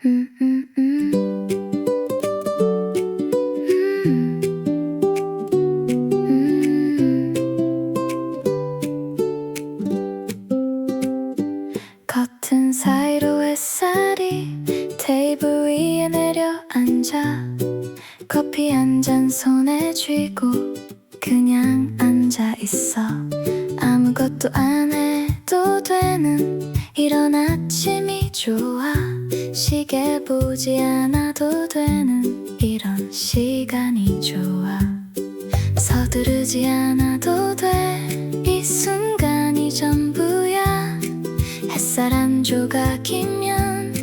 음, 음, 음. 커튼 사이로 햇살이 테이블 위에 내려앉아 커피 한 잔 손에 쥐고 그냥 앉아있어. 아무것도 안 해도 되는 이런 아침이 좋아. 시계 보지 않아도 되는 이런 시간이 좋아. 서두르지 않아도 돼, 이 순간이 전부야. 햇살 한 조각이면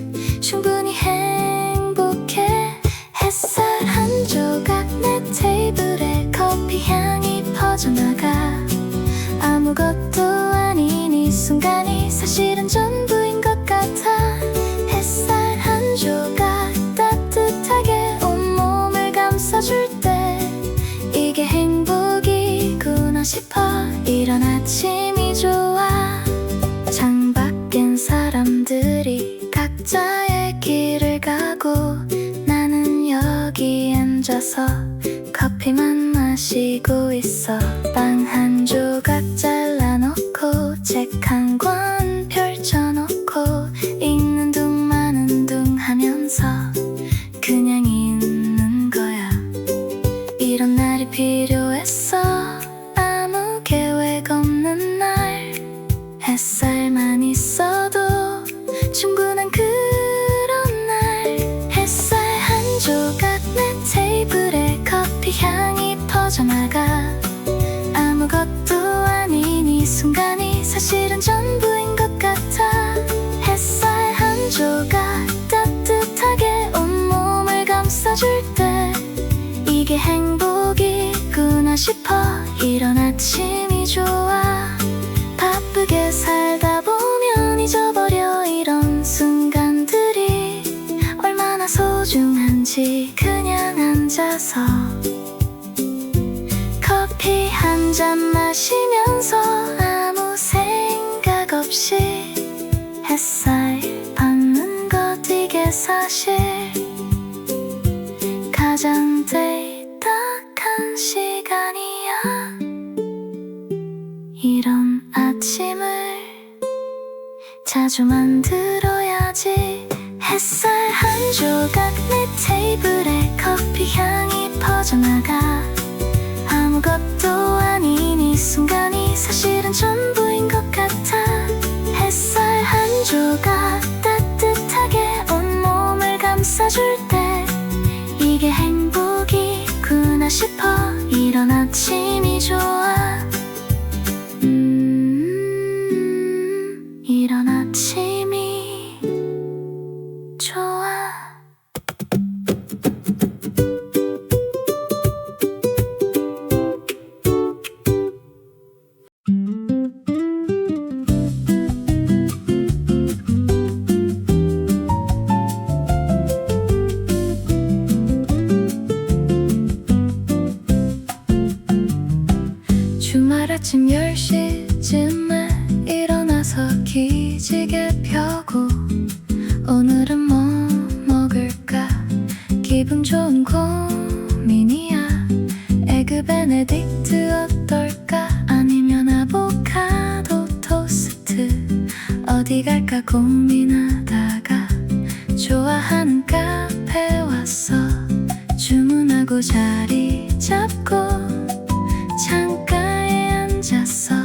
충분히 행복해. 햇살 한 조각 내 테이블에 커피 향이 퍼져나가. 아무것도 아닌 이 순간이 사실은 전부인 것 같아. 햇살 한 조각 따뜻하게 온몸을 감싸줄 때 이게 행복이구나 싶어. 이런 아침이 좋아. 창밖엔 사람들이 각자의 길을 가고 나는 여기 앉아서 커피만 마시고 있어. 빵 한 조각 잘라놓고 책 한 권 펼쳐놓고 읽는 둥 마는 둥 하면서 그냥 있는 거야. 이런 날이 필요했어. 아무 계획 없는 날, 햇살만 있어도 충분한 그런 날. 햇살 한 조각 내 테이블에 커피 향이 퍼져나가. 아무것도 아닌 이 순간이 사실은 전부인 것 같아. 햇살 한 조각 따뜻하게 온몸을 감싸줄 때 이게 행복이구나 싶어. 이런 아침이 좋아. 바쁘게 살다 보면 잊어버려 이런 순간들이 얼마나 소중한지. 그냥 앉아서 커피 한 잔 마시면서 아무 생각 없이 햇살 받는 것, 이게 사실 가장 데이트한 시간이야. 이런 아침을 자주 만들어야지. 햇살 한 조각 내 테이블에 커피 향이 퍼져나가. 아무것도 아닌 이 순간이 사실은 전부인 것 같아. 햇살 한 조각 따뜻하게 온몸을 감싸줄 때 이게 행복이구나 싶어. 이런 아침이 좋아. 이런 아침이 좋아. 주말 아침 10시쯤에 일어나서 기지개 펴고 오늘은 뭐 먹을까 기분 좋은 고민이야. 에그 베네딕트 어떨까? 아니면 아보카도 토스트. 어디 갈까 고민하다가 좋아하는 카페 왔어. 주문하고 자리 잡고 창가에 앉았어.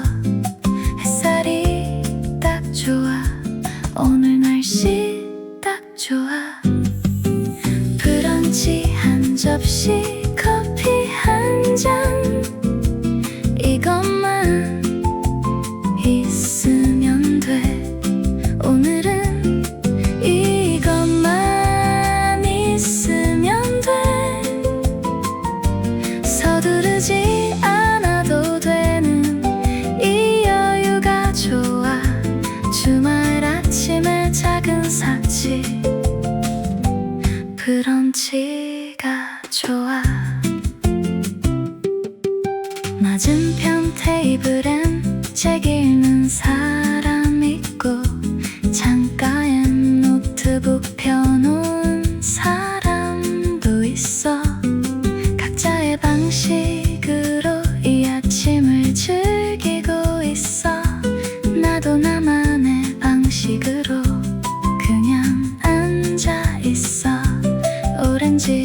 햇살이 딱 좋아. 오늘 날씨 딱 좋아. 브런치 한 접시 커피 한 잔, 이것만 있으면 돼. 오늘은 이것만 있으면 돼. 서두르지 않아도 되는 이 여유가 좋아. 주말 아침에 작은 사치 브런치가 좋아. 맞은편 테이블엔 책 읽는 사람 있고 창가엔 노트북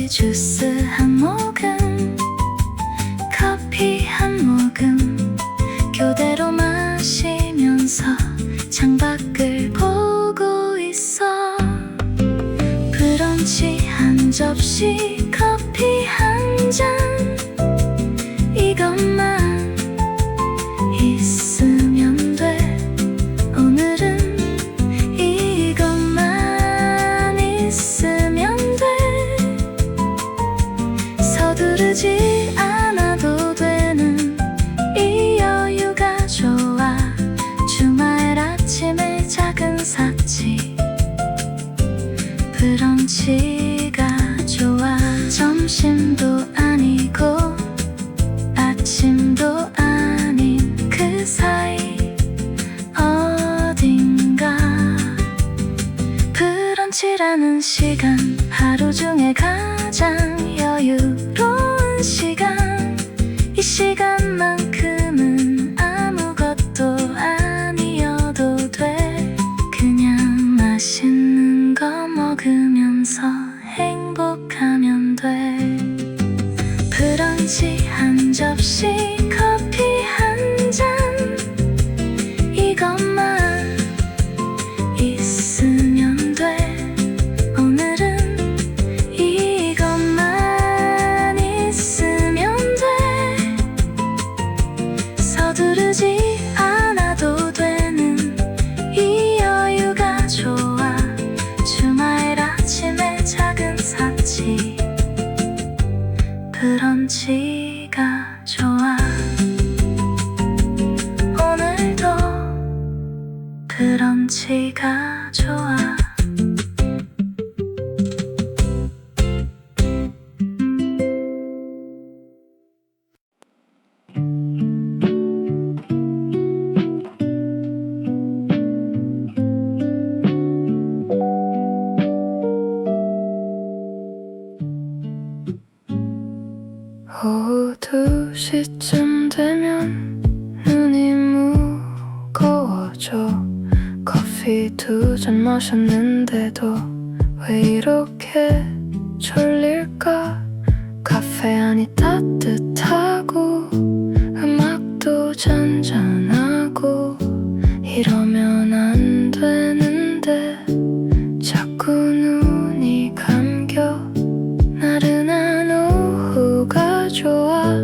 오렌지 주스 한 모금, 커피 한 모금 교대로 마시면서 창밖을 보고 있어. 브런치 한 접시, 커피 한 잔, 이것만 있으면 돼. 오늘은 이것만 있으면 돼. 서두르지 않아도 되는 이 여유가 좋아. 주말 아침에 작은 사치, 브런치가 좋아. 점심도 아니고 아침도 아닌 그 사이 어딘가. 브런치라는 시간, 하루 중에 가장 여유로운 시간. 이 시간만큼은 아무것도 아니어도 돼. 그냥 맛있는 거 먹으면서 행복하면 돼. 브런치 한 접시, 커피 한 잔, 이것만 있으면 돼. 오늘은 이것만 있으면 돼. 서두르지 않아도 되는 이 여유가 좋아. 주말 아침에 작은 사치, 브런치가 좋아. 오늘도 브런치가 좋아. 오후 2시쯤 되면 눈이 무거워져. 커피 2잔 마셨는데도 왜 이렇게 졸릴까? 카페 안이 따뜻하고 음악도 잔잔하고 이러면 안 되는데 자꾸 눈이 감겨. 나른한 오후가 좋아.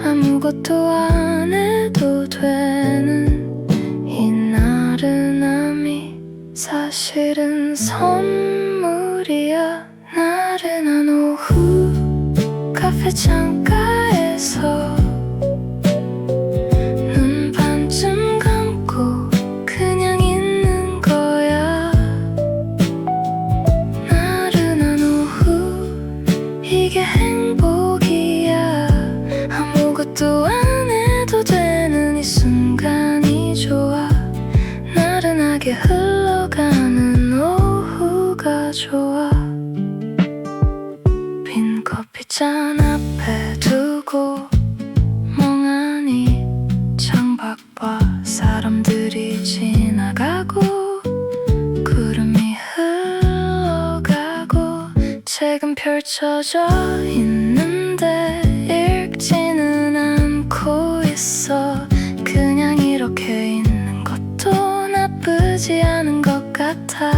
아무것도 안 해도 되는 이 나른함이 사실은 선물이야. 나른한 오후 카페 창가에서 눈 반쯤 감고 그냥 있는 거야. 나른한 오후 이게 행복이야. 아무것도 안 해도 되는 이 순간이 좋아. 나른하게 흘러가는 오후가 좋아. 빈 커피잔 앞에 두고 멍하니 창밖 봐. 사람들이 지나가고 구름이 흘러가고 책은 펼쳐져 있는데 읽지는 않고 있어. 그냥 이렇게 있는 것도 나쁘지 않은 것 같아.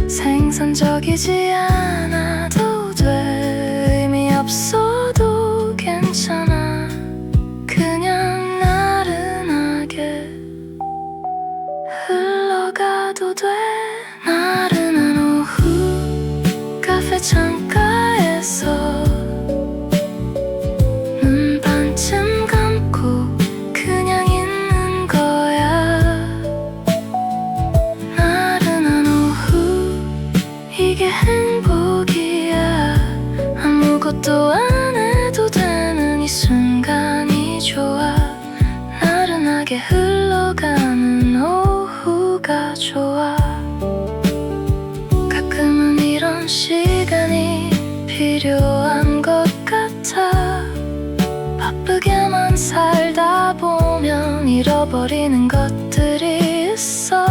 생산적이지 않아도 돼. 의미 없어도 괜찮아. 그냥 나른하게 흘러가도 돼. 나른한 오후 카페 창가에서 눈 반쯤 감고 그냥 있는 거야. 나른한 오후 이게 행복이야. 아무것도 안 해도 되는 이 순간이 좋아. 나른하게 흘러가는 오후가 좋아. 가끔은 이런 시간이 필요한 것 같아. 바쁘게만 살다 보면 잃어버리는 것들이 있어.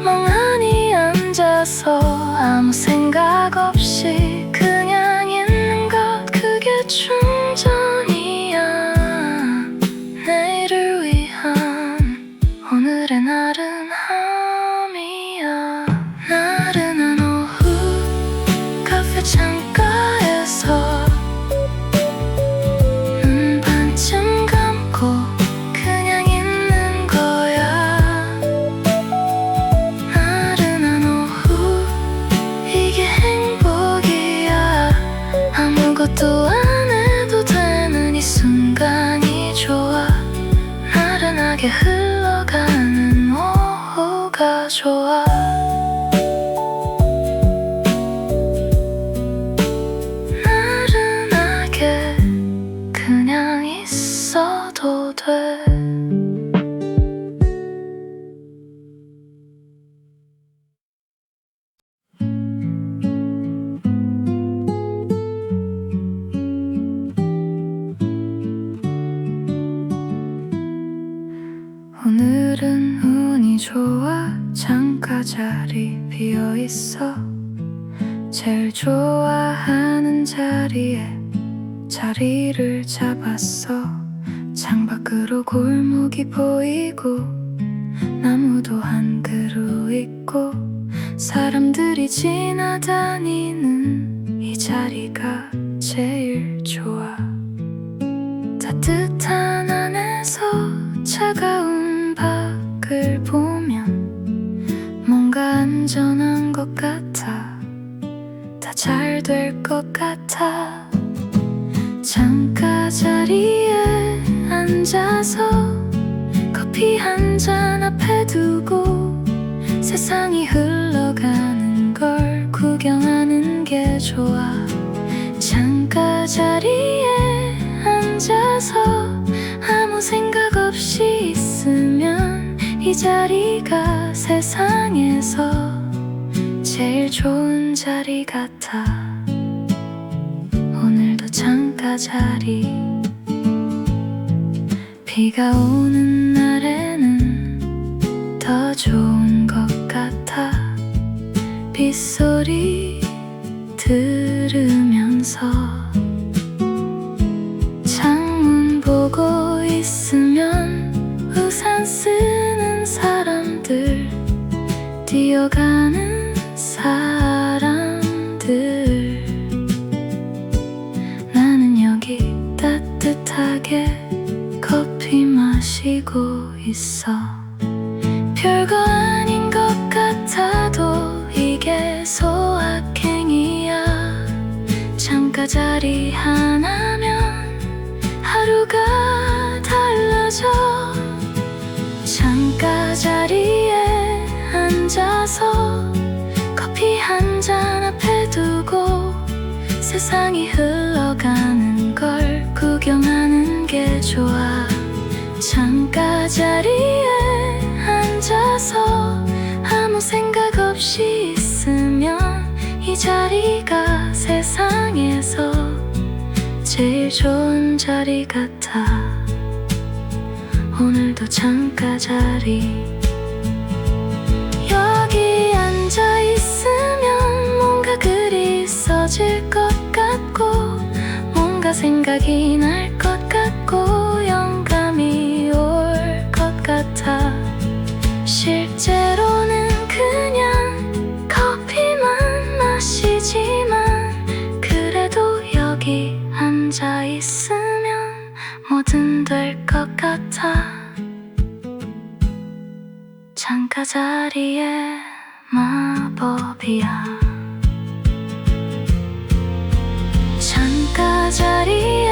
멍하니 앉아서 아무 생각 없이 그냥 있는 것, 그게 충전이야. 내일을 위한 오늘의 나른함이야. 나른한 오후 카페 창가에서 눈 반쯤 감고 그냥 있는 거야. 나른한 오후 이게 행복이야. 아무것도 안 해도 되는 이 순간이 좋아. 나른하게 흘러가는 오후가 좋아. 나른하게 그냥 있어도 돼. 오늘은 운이 좋아. 창가 자리 비어있어. 제일 좋아하는 자리에 자리를 잡았어. 창밖으로 골목이 보이고 나무도 한 그루 있고 사람들이 지나다니는 이 자리가 제일 좋아. 따뜻한 안에서 차가운 밖을 보면 뭔가 안전한 것 같아. 다 잘 될 것 같아. 창가 자리에 앉아서 커피 한 잔 앞에 두고 세상이 흘러가는 걸 구경하는 게 좋아. 창가 자리에 앉아서 아무 생각 없이 있으면 이 자리가 세상에서 제일 좋은 자리 같아. 오늘도 창가 자리. 비가 오는 날에는 더 좋은 것 같아. 빗소리 들으면서 창문 보고 있으면 우산 쓰는 사람들, 뛰어가는 사람들. 나는 여기 따뜻하게 커피 마시고 있어. 별거 아닌 것 같아도 이게 소확행이야. 창가 자리 하나면 하루가 달라져. 창가 자리에 앉아서 커피 한 잔 앞에 두고 세상이 흘러가는 걸 구경하는 게 좋아. 창가 자리에 앉아서 아무 생각 없이 있으면 이 자리가 세상에서 제일 좋은 자리 같아. 오늘도 창가 자리. 여기 앉아 있으면 뭔가 글이 써질 것 같고 뭔가 생각이 날 것 같고 영감이 올 것 같아. 실제로는 그냥 커피만 마시지만 그래도 여기 앉아 있으면 뭐든 될 것 같아. 창가 자리에 마법이야. 창가 자리에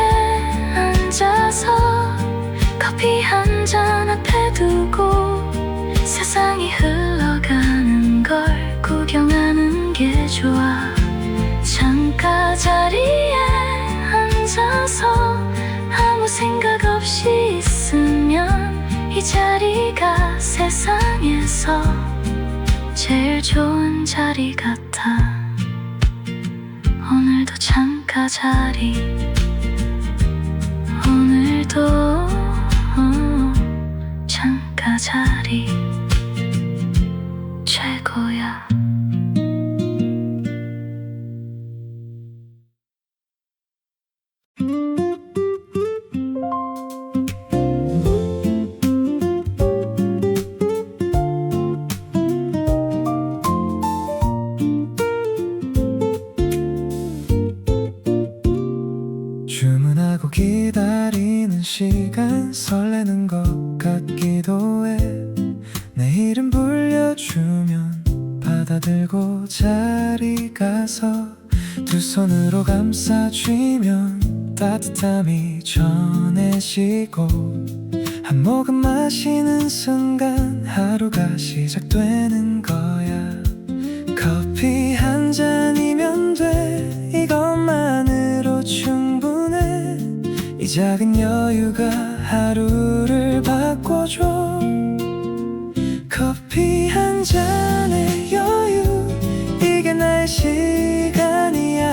앉아서 커피 한 잔 앞에 두고 세상이 흘러가는 걸 구경하는 게 좋아. 창가 자리에 앉아서 아무 생각 없이 있으면 이 자리가 세상에서 제일 좋은 자리 같아. 오늘도 창가 자리. 오늘도 창가 자리 최고야. 시간 설레는 것 같기도 해. 내일은 불려주면 받아들고 자리 가서 두 손으로 감싸쥐면 따뜻함이 전해지고 한 모금 마시는 순간 하루가 시작되는 거야. 커피 한 잔이면 돼. 이것만으로 충분해. 이 작은 여유가 하루를 바꿔줘. 커피 한 잔의 여유, 이게 나의 시간이야.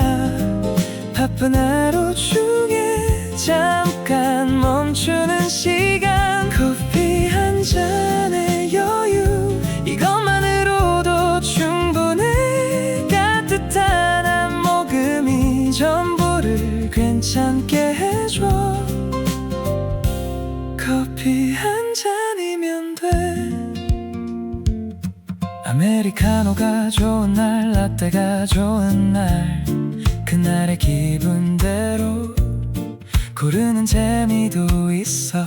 바쁜 하루 중에 잠깐 멈추는 시간. 커피 한 잔의 여유, 이것만으로도 충분해. 따뜻한 한 모금이 전부를 괜찮게 해줘. 커피 한 잔이면 돼. 아메리카노가 좋은 날, 라떼가 좋은 날, 그날의 기분대로 고르는 재미도 있어.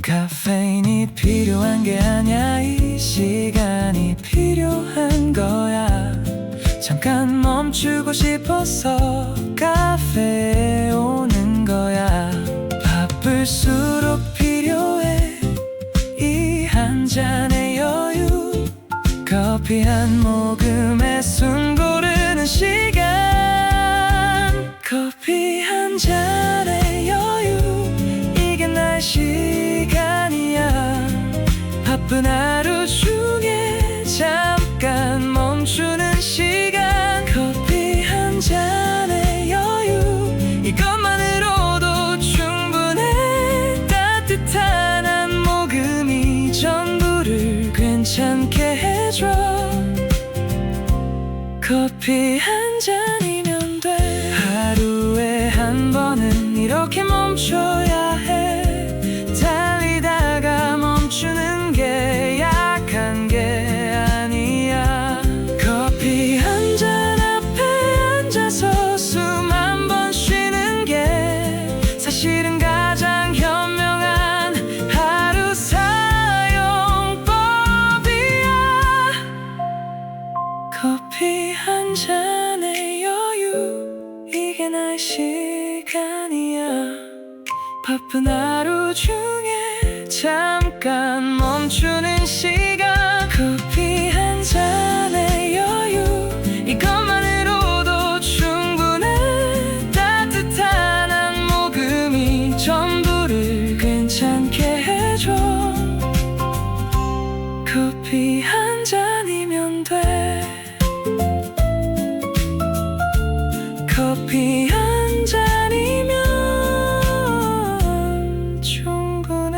카페인이 필요한 게 아니야. 이 시간이 필요한 거야. 잠깐 멈추고 싶어서 카페에 오는 거야. 바쁠수록 필요해 이 한 잔의 여유. 커피 한 모금에 숨 고르는 시간. 커피 한 잔의 여유, 이게 나의 시간이야. 바쁜 하루 중에 잠깐 멈추는 시간. 커피 한 잔의 여유, 이것만으로도 충분해. 따뜻한 한 모금이 전부를 괜찮게 해줘. 커피 한 잔이면 돼. 하루에 한 번은 이렇게 멈춰야 해. 달리다가 멈추는 게 약한 게 아니야. 커피 한 잔 앞에 앉아서 숨 한 번 쉬는 게 사실은 가장 현명한 하루 사용법이야. 커피 한 잔의 여유, 이게 나의 시간이야. 바쁜 하루 중에 잠깐 멈추는 시간. 커피 한 잔의 여유, 이것만으로도 충분해. 따뜻한 한 모금이 전부를 괜찮게 해줘. 커피 한 잔이면 돼. 커피 한 잔이면 충분해.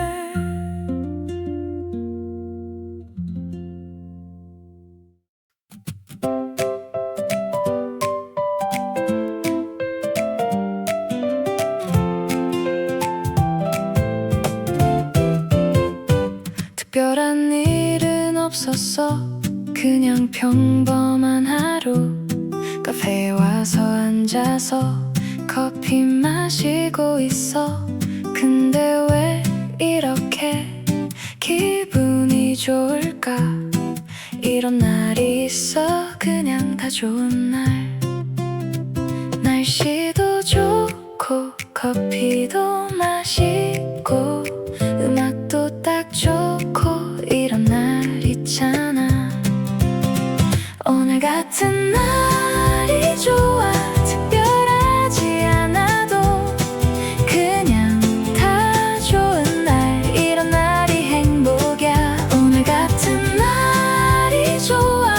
특별한 일은 없었어. 그냥 평범한 하루. 카페에 와서 앉아서 커피 마시고 있어. 근데 왜 이렇게 기분이 좋을까? 이런 날이 있어. 그냥 다 좋은 날. 날씨도 좋고 커피도 맛있고 음악도 딱 좋고 이런 날 있잖아. 오늘 같은 날이 좋아. 특별하지 않아도 그냥 다 좋은 날. 이런 날이 행복이야. 오늘 같은 날이 좋아.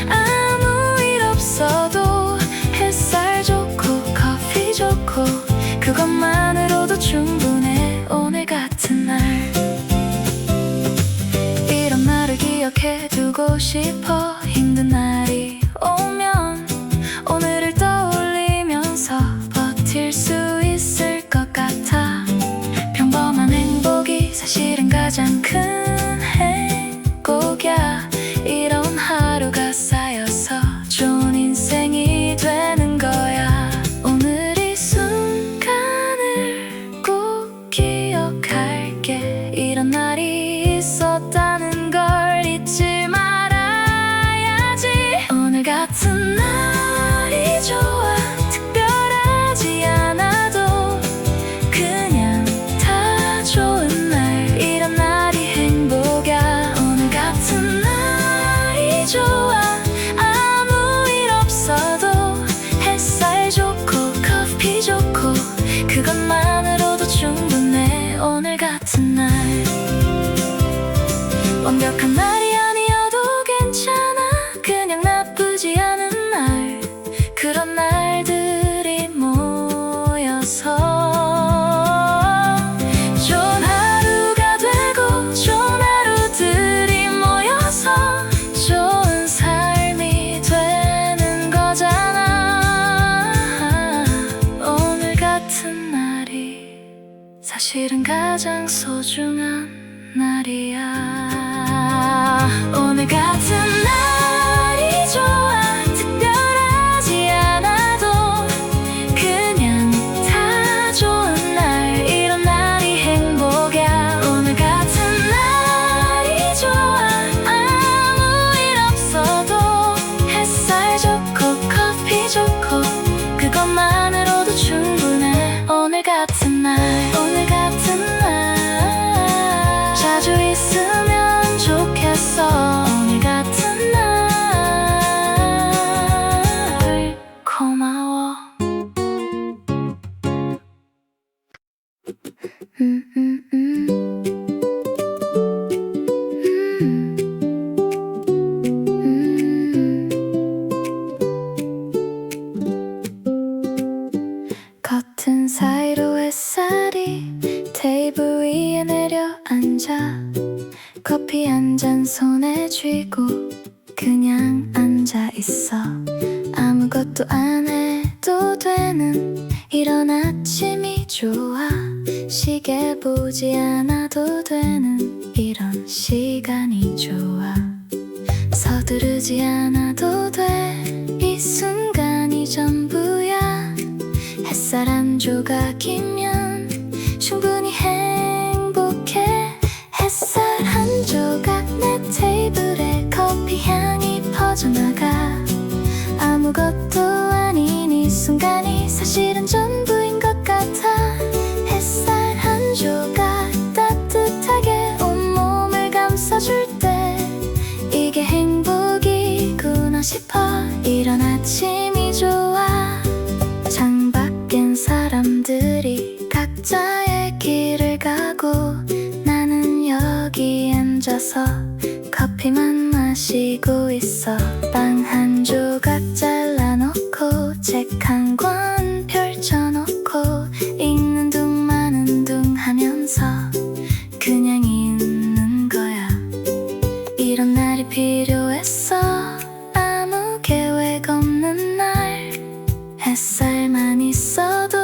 아무 일 없어도 햇살 좋고 커피 좋고 그것만으로도 충분해. 오늘 같은 날. 이런 날을 기억해 두고 싶어. 힘든 날이 오면 오늘을 떠올리면서 버틸 수 있을 것 같아. 평범한 행복이 사실은 가장 큰 행복이야. 이런 하루가 쌓여서 좋은 인생이 되는 거야. 오늘 이 순간을 꼭 같은 날이 좋아. 특별하지 않아도 그냥 다 좋은 날. 이런 날이 행복이야. 오늘 같은 날이 좋아. 아무 일 없어도 햇살 좋고 커피 좋고 그것만으로도 충분해. 오늘 같은 날. 완벽한 날이 아니어도 괜찮아. 그냥 나쁘지 않은 날. 그런 날들이 모여서 좋은 하루가 되고 좋은 하루들이 모여서 좋은 삶이 되는 거잖아. 오늘 같은 날이 사실은 가장 소중한 날이야. 오늘 같은 날이 좋아. 특별하지 않아도 그냥 다 좋은 날. 이런 날이 행복이야. 오늘 같은 날이 좋아. 아무 일 없어도 햇살 좋고 커피 좋고 그것만으로도 충분해. 오늘 같은 날. 오늘 같은 날 자주 있으면 좋겠어. 오늘 같은 날 고마워. 커튼 사이로 햇살이 테이블 위에 내려앉아. 커피 한 잔 손에 쥐고 그냥 앉아있어. 아무것도 안 해도 되는 이런 아침이 좋아. 시계 보지 않아도 되는 이런 시간이 좋아. 서두르지 않아도 돼. 이 순간이 전부야. 햇살 한 조각이면 충분히 행복해. 햇살 한 조각 내 테이블에 커피 향이 퍼져나가. 아무것도 아닌 이 순간이 사실은 전부인 것 같아. 햇살 한 조각 따뜻하게 온몸을 감싸줄 때 이게 행복이구나 싶어. 이런 아침이 좋아. 창밖엔 사람들이 각자의 길을 가고 나는 여기 앉아서 커피만 마시고 있어. 빵 한 조각 잘라놓고 책 한 권 펼쳐놓고 읽는 둥 마는 둥 하면서 그냥 있는 거야. 이런 날이 필요했어. 아무 계획 없는 날. 햇살만 있어도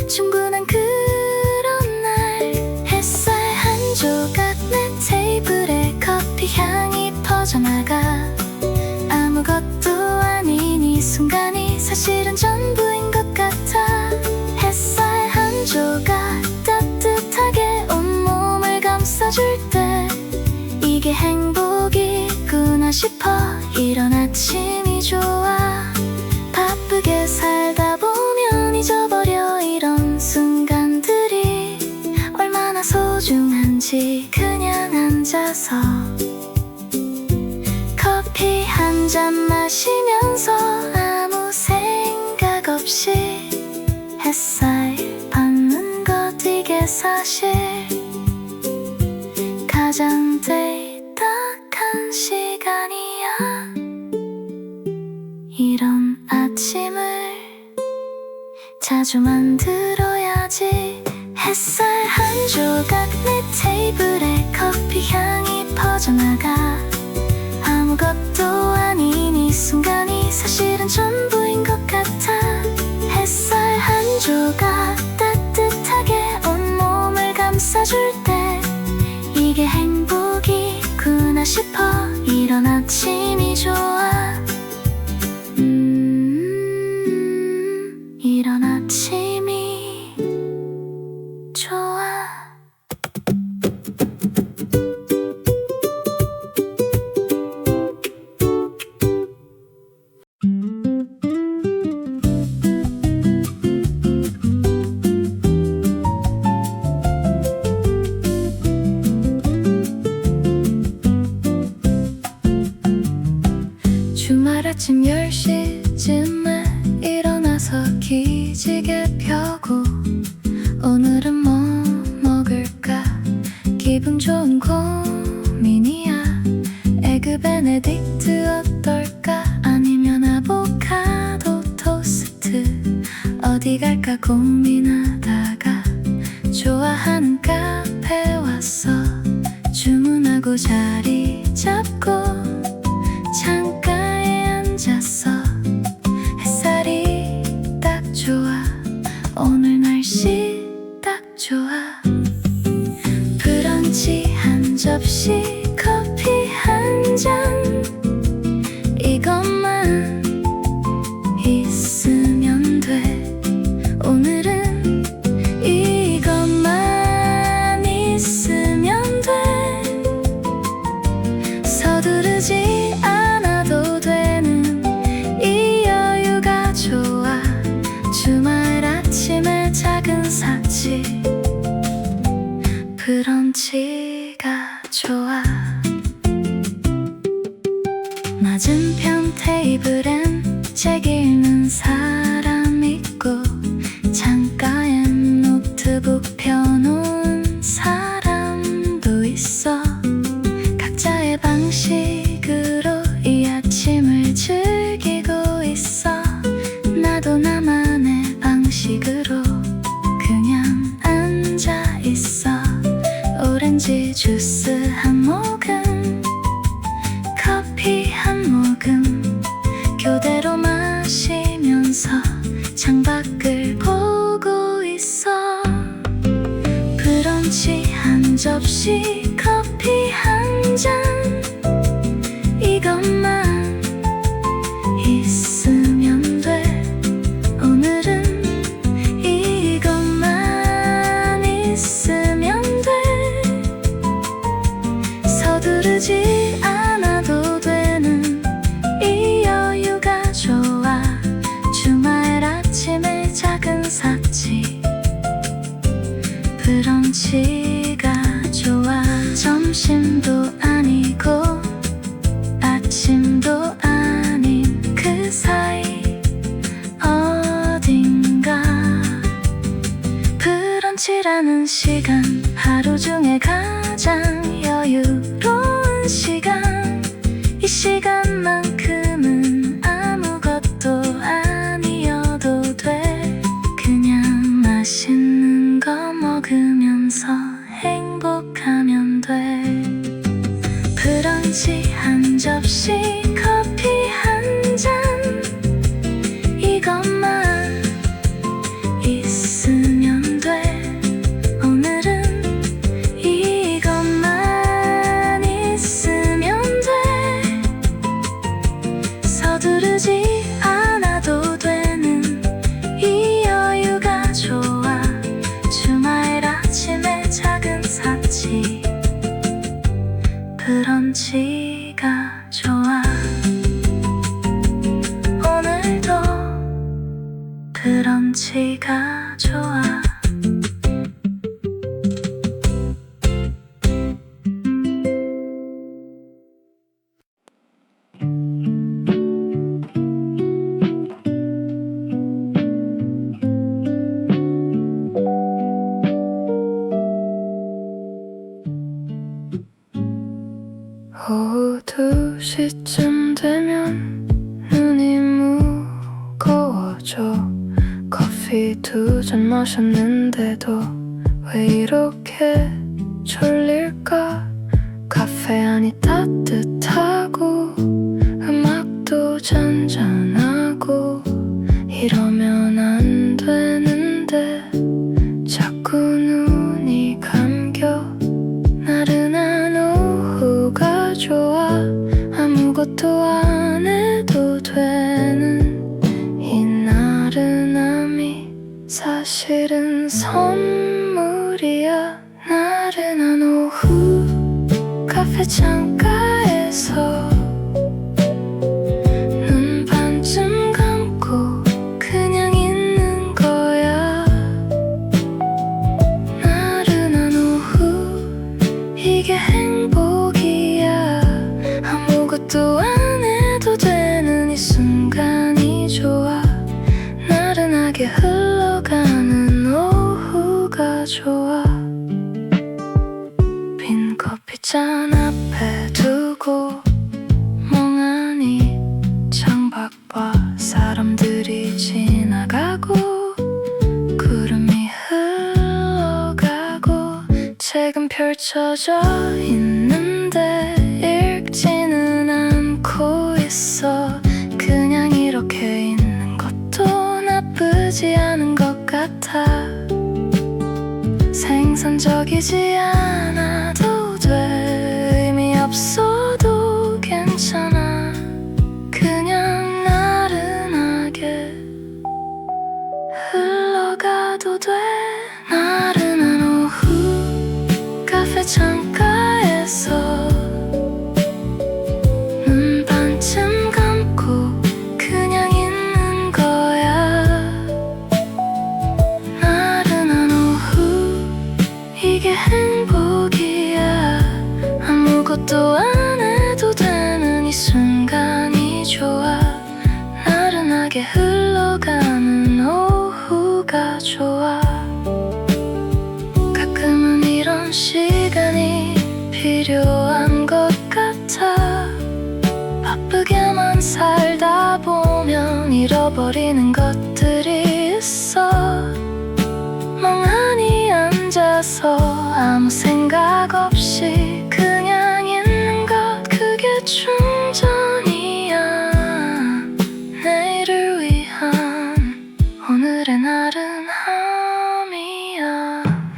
충분한 그런 날. 햇살 한 조각 내 테이블에 커피 향이 퍼져나가. 아무것도 아닌 이 순간이 사실은 전부인 것 같아. 햇살 한 조각 따뜻하게 온몸을 감싸줄 때 이게 행복이구나 싶어. 이런 아침이 좋아. 바쁘게 살다 보면 잊어버려 이런 순간들이 얼마나 소중한지. 그냥 앉아서 커피 한 잔 마시면서 아무 생각 없이 햇살 받는 것 이게 사실 가장 데이트한 시간이야. 이런 아침을 자주 만들어야지. 햇살 한 조각 내 테이블에 커피 향이 퍼져나가. 아무것도 아닌 이 순간이 사실은 전부인 것 같아. 햇살 한 조각 따뜻하게 온몸을 감싸줄 때 이게 행복이구나 싶어. 이런 아침이 좋아. 이런 아침이 좋아. 주말 아침 10시쯤에 일어나서 기지개 펴고 오늘은 뭐 먹을까 기분 좋은 고민이야. 에그 베네딕트 어떨까 아니면 아보카도 토스트 어디 갈까 고민하다가 좋아하는 카페 왔어. 주문하고 자리 잡고 창가에 앉았어. 햇살이 딱 좋아. 오늘 날씨 딱 좋아. 브런치 한 접시 커피 한 잔 이것만 있으면 돼. 오늘은 이것만 있으면 돼. 서두르지 않아도 되는 이 여유가 좋아. 주말 아침에 작은 사치 브런치가 좋아. 맞은편 테이블엔 책 읽는 사람 있고 창가엔 노트북 펴놓은 사람도 있어. 각자의 방식으로 이 아침을 즐기고 있어. 나도 나만의 방식으로 그냥 앉아 있어. 오렌지 주스 한 모금 커피 한 모금 교대로 마시면서 창밖을 보고 있어. 브런치 한 접시 커피 한 잔 이것만 있으면 돼. 오늘은 이것만 있으면 돼. 서두르지 않아도 되는 이 여유가 좋아. 주말 아침에 작은 사치 브런치가 좋아. 점심도 아니고 아침도 아닌 그 사이 어딘가. 브런치라는 시간 하루 중에 가장 여유로운 시간. 이 시간만큼은 아무것도 아니어도 돼. 그냥 맛있는 거 먹으면서 행복하면 돼. 브런치 한 접시 커피 한 잔 이것만 있으면 돼. 오늘은 이것만 있으면 돼. 서두르지 않아도 되는 이 여유가 좋아. 주말 아침에 작은 사치 브런치가 좋아. 오늘도 브런치가 좋아. 오후 2시쯤 되면 눈이 무거워져. 커피 2잔 마셨는데도 왜 이렇게 졸릴까. 카페 안이 따뜻하고 음악도 잔잔하고 이러면 안 되는데 자꾸 눈이 감겨. 나른한 오후가 좋아. 아무것도 안 해도 되는 이 나른함이 사실은 선물이야. 나른한 오후 카페 창가에서 눈 반쯤 감고 그냥 있는 거야. 나른한 오후 이게 행복이야. 아무것도 안 해도 되는 젖어 있는데 읽지는 않고 있어. 그냥 이렇게 있는 것도 나쁘지 않은 것 같아. 생산적이지 않아도 돼. 의미 없어도 괜찮아. 그냥 나른하게 흘러가도 돼. 나른한 오후 카페 창가에서 눈 반쯤 감고 그냥 있는 거야. 나른한 오후 이게 행복이야. 아무것도 안 해도 되는 이 순간이 좋아. 나른하게 흘러가는 오후가 좋아. 가끔은 이런 시간이 필요한 것 같아. 바쁘게만 살다 보면 잃어버리는 것들이 있어. 멍하니 앉아서 아무 생각 없이 그냥 있는 것, 그게 충전이야. 내일을 위한 오늘의 나른함이야.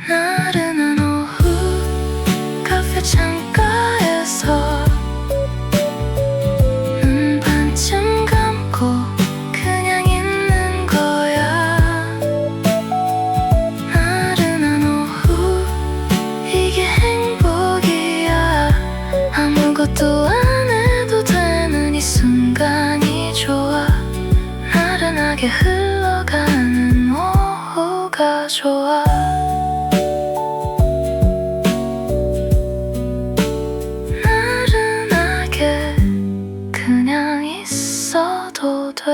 나른한 오후 카페 창가에서 눈 반쯤 감고 그냥 있는 거야. 나른한 오후 이게 행복이야. 아무것도 안 해도 되는 이 순간이 좋아. 나른하게 흘러가는 오후가 좋아. 나른하게 그냥 있어도 돼.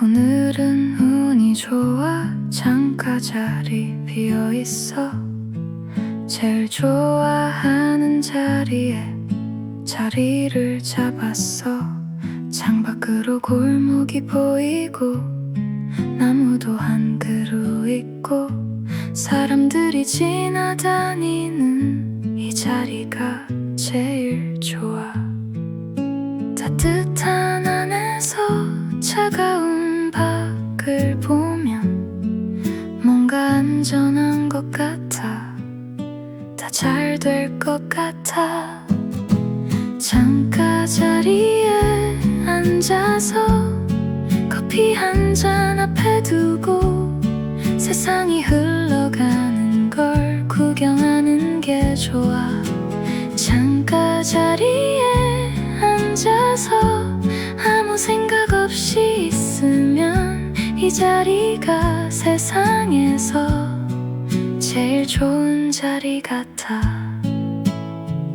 오늘은 운이 좋아. 창가 자리 비어있어. 제일 좋아하는 자리에 자리를 잡았어. 창밖으로 골목이 보이고 나무도 한 그루 있고 사람들이 지나다니는 이 자리가 제일 좋아. 따뜻한 안에서 차가운 밖을 보면 뭔가 안전한 것 같아. 다 잘 될 것 같아. 창가 자리에 앉아서 커피 한 잔 앞에 두고 세상이 흘러가는 걸 구경하는 게 좋아. 창가 자리에 앉아서 아무 생각 없이 있으면 이 자리가 세상에서 제일 좋은 자리 같아.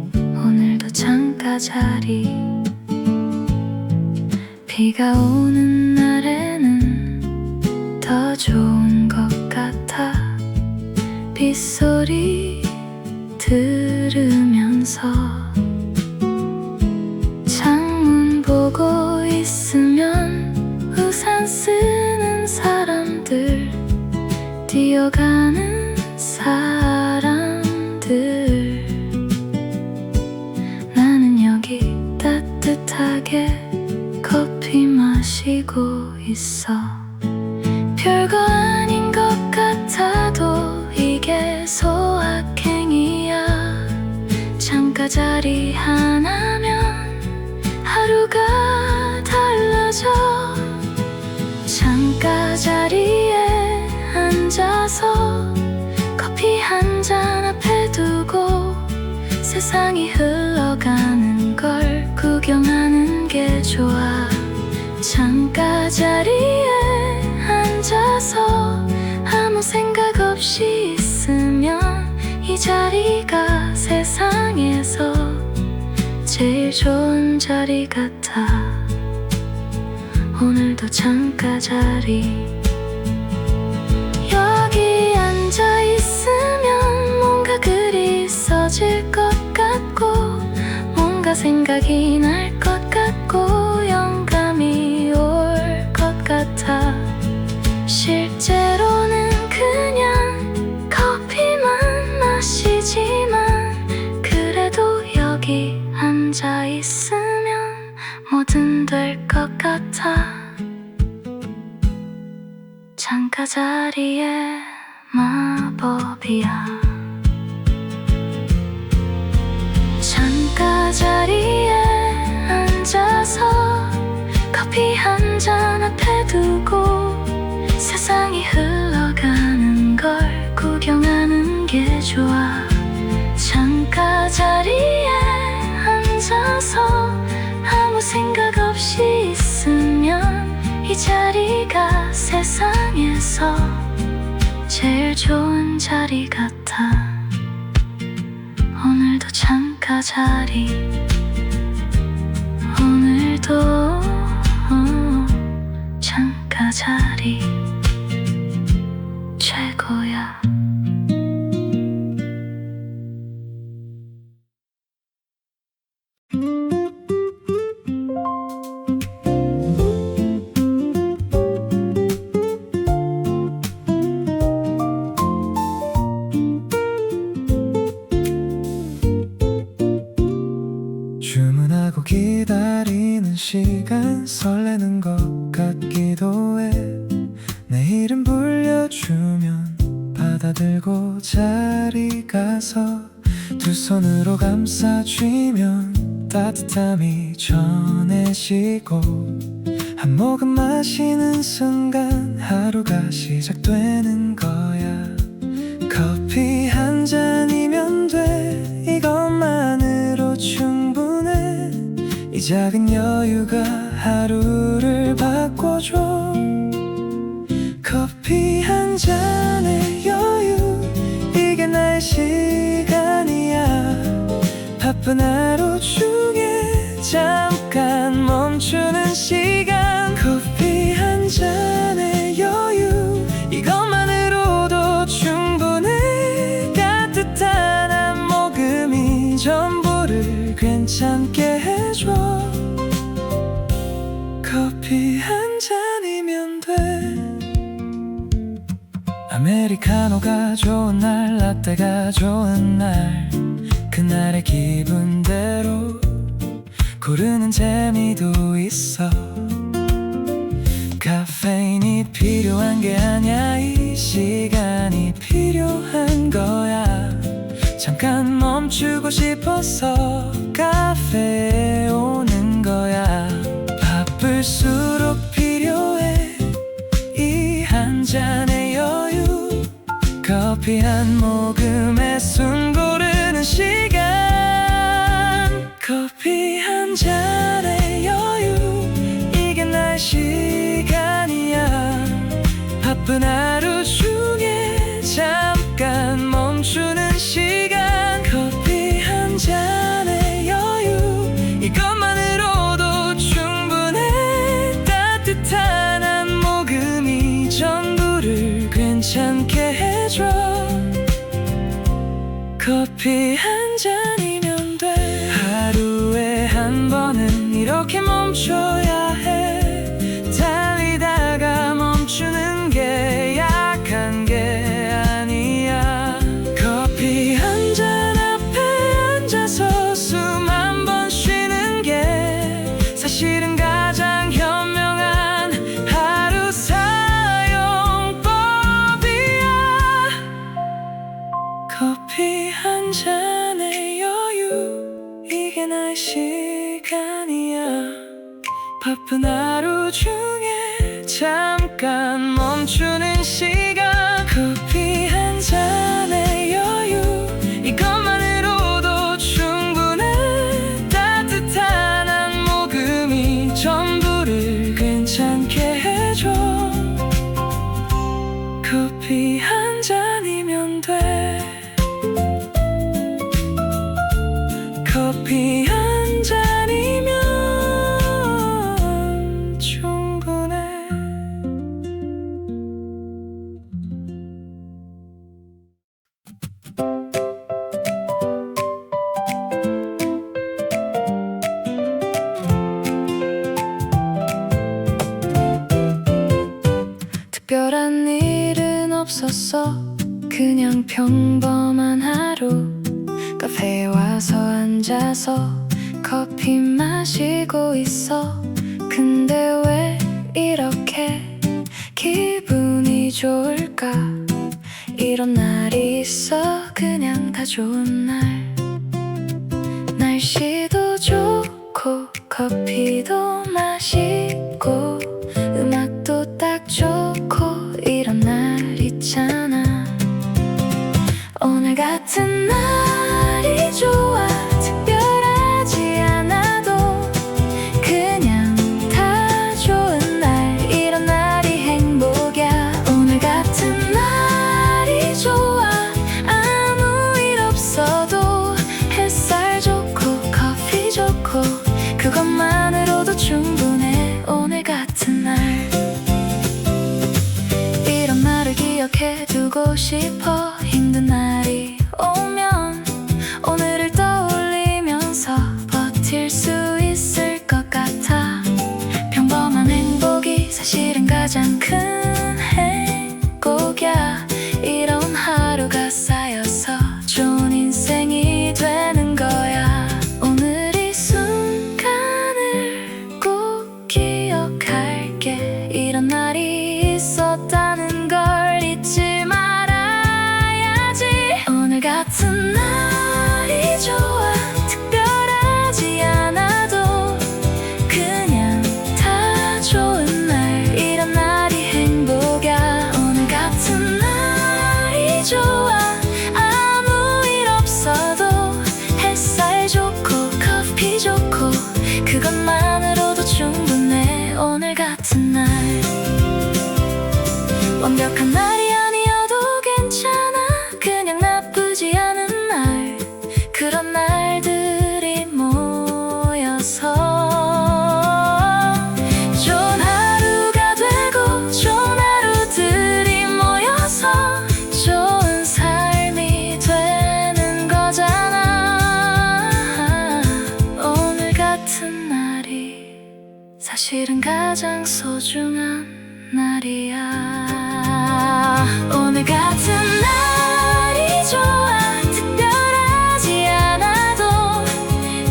오늘도 창가 자리. 비가 오는 날에는 더 좋은 것 같아. 빗소리 들으면서 창문 보고 있으면 우산 쓰는 사람들, 뛰어가는 사람들. 나는 여기 따뜻하게 커피 마시고 있어. 별거 아닌 것 같아도 이게 소확행이야. 창가 자리 하나면 하루가 달라져. 창가 자리에 앉아서 커피 한 잔 앞에 두고 세상이 흘러가는 걸 구경하는 게 좋아. 창가 자리에 앉아서 아무 생각 없이 있으면 이 자리가 세상에서 제일 좋은 자리 같아. 오늘도 창가 자리. 여기 앉아 있으면 뭔가 그리 좋아질 것 같고 뭔가 생각이 날 것 같고 영감이 올 것 같아. 실제로는 그냥 커피만 마시지만 그래도 여기 앉아 있으면 뭐든 될 것 같아. 창가 자리에 마법이야. 창가 자리에 앉아서 커피 한 잔 앞에 두고 세상이 흘러가는 걸 구경하는 게 좋아. 창가 자리에 앉아서 아무 생각 없이 있으면 이 자리가 세상에서 제일 좋은 자리 같아. 오늘도 창가 자리, 오늘도 창가 자리 최고야. 주문하고 기다리는 시간 설레는 것 같기도 해. 내일은 불려주면 받아들고 자리 가서 두 손으로 감싸쥐면 따뜻함이 전해지고 한 모금 마시는 순간 하루가 시작되는 거야. 커피 한 잔이면 돼. 이것만으로 충분해. 이 작은 여유가 하루를 바꿔줘. 커피 한 잔의 여유, 이게 나의 시간이야. 바쁜 하루 중에 잠깐 멈추는 시간. 커피 한 잔의 여유, 이것만으로도 충분해. 따뜻한 한 모금이 전부를 괜찮게 해줘. 커피 한 잔이면 돼. 아메리카노가 좋은 날, 라떼가 좋은 날, 그날의 기분대로 고르는 재미도 있어. 카페인이 필요한 게 아니야. 이 시간이 필요한 거야. 잠깐 멈추고 싶어서 카페에 오는 거야. 바쁠수록 필요해 이 한 잔의 여유. 커피 한 모금에 숨 고르는 시간. 커피 한 잔의 여유, 이게 나의 시간이야. 바쁜 하루 중에 잠깐 멈추는 시간. 커피 한 잔의 여유, 이것만으로도 충분해. 따뜻한 한 모금이 전부를 괜찮게 해줘. 커피 한 잔이면 돼. 하루에 한 번은 이렇게 멈춰야 해. 달리다가 멈추는 게 약한 게 아니야. 커피 한 잔 앞에 앉아서 숨 한 번 쉬는 게 사실은 가장 현명한 하루 사용법이야. 커피 한 잔의 여유, 이게 나의 시간이야. 바쁜 하루 중에 잠깐 멈추는 시간. 커피 한 잔의 여유, 이것만으로도 충분해. 따뜻한 한 모금이 전부를 괜찮게 해줘. 커피 한 잔이면 돼. 커피 한 잔이면 충분해. 평범한 하루 카페에 와서 앉아서 커피 마시고 있어. 근데 왜 이렇게 기분이 좋을까? 이런 날이 있어. 그냥 다 좋은 날. 날씨도 좋고 커피도 맛있고 음악도 딱 좋고 이런 날 있잖아. 오늘 같은 날이 좋아. 특별하지 않아도 그냥 다 좋은 날. 이런 날이 행복이야. 오늘 같은 날이 좋아. 아무 일 없어도 햇살 좋고 커피 좋고 그것만으로도 충분해. 오늘 같은 날. 이런 날을 기억해 두고 싶어. 힘든 날이 오면 오늘을 떠올리면서 버틸 수 있을 것 같아. 평범한 행복이 사실은 가장 큰 행복이야. 이런 하루가 쌓여서 좋은 인생이 되는 거야. 오늘 이 순간을 꼭 기억할게. 이런 날이 있었다는 걸 잊지 말아야지. 오늘 같은 날이 좋아. 특별하지 않아도 그냥 다 좋은 날. 이런 날이 행복이야. 오늘 같은 날이 좋아. 아무 일 없어도 햇살 좋고 커피 좋고 그것만으로도 충분해. 오늘 같은 날. 완벽한 날이 아니어도 괜찮아. 그냥 나쁘지 않은 날. 그런 날들이 모여서 좋은 하루가 되고 좋은 하루들이 모여서 좋은 삶이 되는 거잖아. 오늘 같은 날이 사실은 가장 소중한 날이야. 오늘 같은 날이 좋아. 특별하지 않아도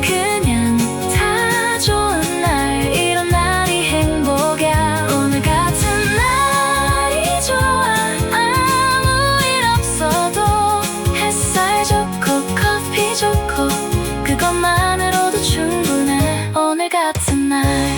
그냥 다 좋은 날. 이런 날이 행복이야. 오늘 같은 날이 좋아. 아무 일 없어도 햇살 좋고 커피 좋고 그것만으로도 충분해. 오늘 같은 날.